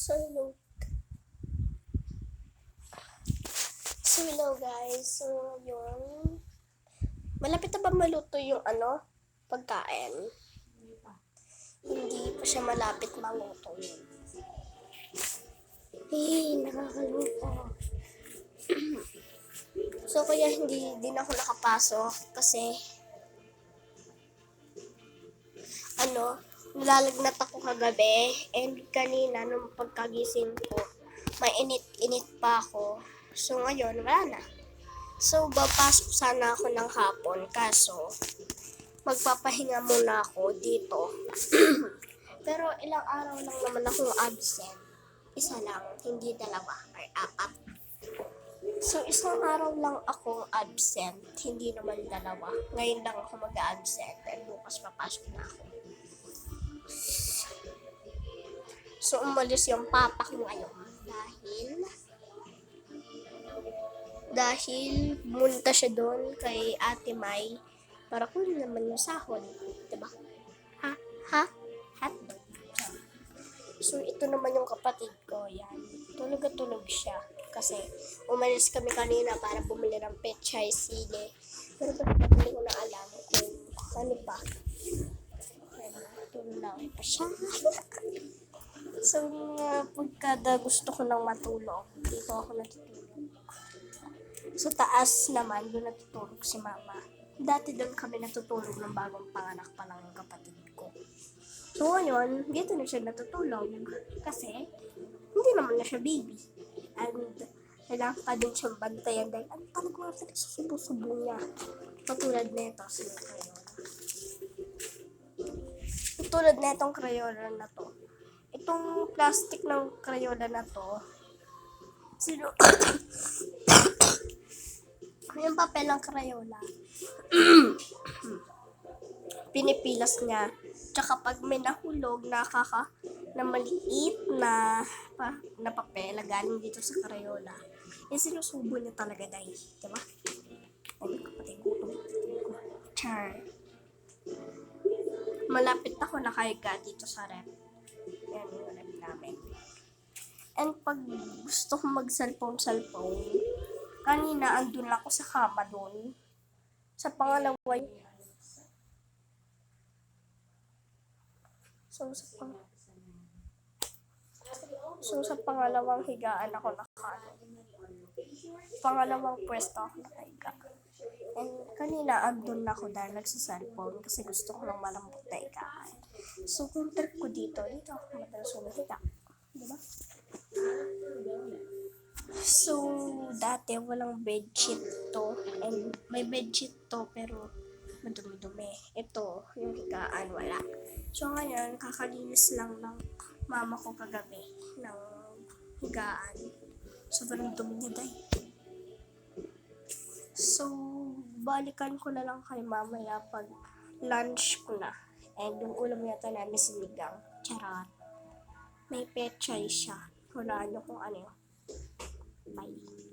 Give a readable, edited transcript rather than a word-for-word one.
So, hello guys. So, yung malapit na ba maluto yung pagkain? Hindi pa siya malapit maluto yun. Nakakaloka. So, kaya hindi din ako nakapasok kasi nilalagnat ako kagabi and kanina nung pagkagising ko, may init pa ako. So, ngayon, wala na. So, papasok sana ako ng hapon kaso magpapahinga muna ako dito. Pero ilang araw lang naman akong absent. Isa lang, hindi dalawa or apat. So, isang araw lang akong absent, hindi naman dalawa. Ngayon lang ako mag-absent and bukas papasok na ako. So, umalis yung papa ko ngayon dahil pumunta siya doon kay Ate May para kunin naman yung sahod. Diba? Hotdog. So, ito naman yung kapatid ko. Yan. Tulog at tulog siya. Kasi, umalis kami kanina para bumili ng pechay, sili. Pero hindi ko na alam kung ano pa. Tulog na pa siya. So, pagkada gusto ko nang matulog, dito ako natutulog. Sa taas naman, doon natutulog si mama. Dati doon kami natutulog ng bagong panganak pa lang ng kapatid ko. So, ngayon, dito na siya natutulog. Kasi, hindi naman na siya baby. And, kailangan pa din siyang bantayan dahil ano talaga mga subo-subo niya. Patulad na ito, sa Crayola. Patulad na itong Crayola na to. Itong plastic ng Crayola na to, yung papel ng Crayola, pinipilas niya. Tsaka pag may nahulog na maliit na papel na galing dito sa Crayola, sinusubo niya talaga dahil, diba? Ay, kapatid ko. Char. Malapit ako nakahiga dito sa rep. Yan yung rep namin. And pag gusto kong mag-cellphone, kanina andun lang ako sa kama doon. Sa pangalawa, sa pangalawang higaan ako pangalawang pwesto ako nakahiga. And kanina andun na ako dahil nagsa-cellphone kasi gusto ko lang malambot na higaan. So kung trip ko dito ako madalas humihiga. Diba? So, dati walang bedsheet to. And may bedsheet to pero madumi-dumi. Ito, yung higaan, wala. So, ngayon, kakalinis lang ng mama ko kagabi ng higaan. Sobrang dumi niya dahil. So, balikan ko na lang kay mamaya pag lunch ko na. And yung ulam yata namin sinigang. Charot. May pechay siya. Hulaan nyo kung ano yun. Bye.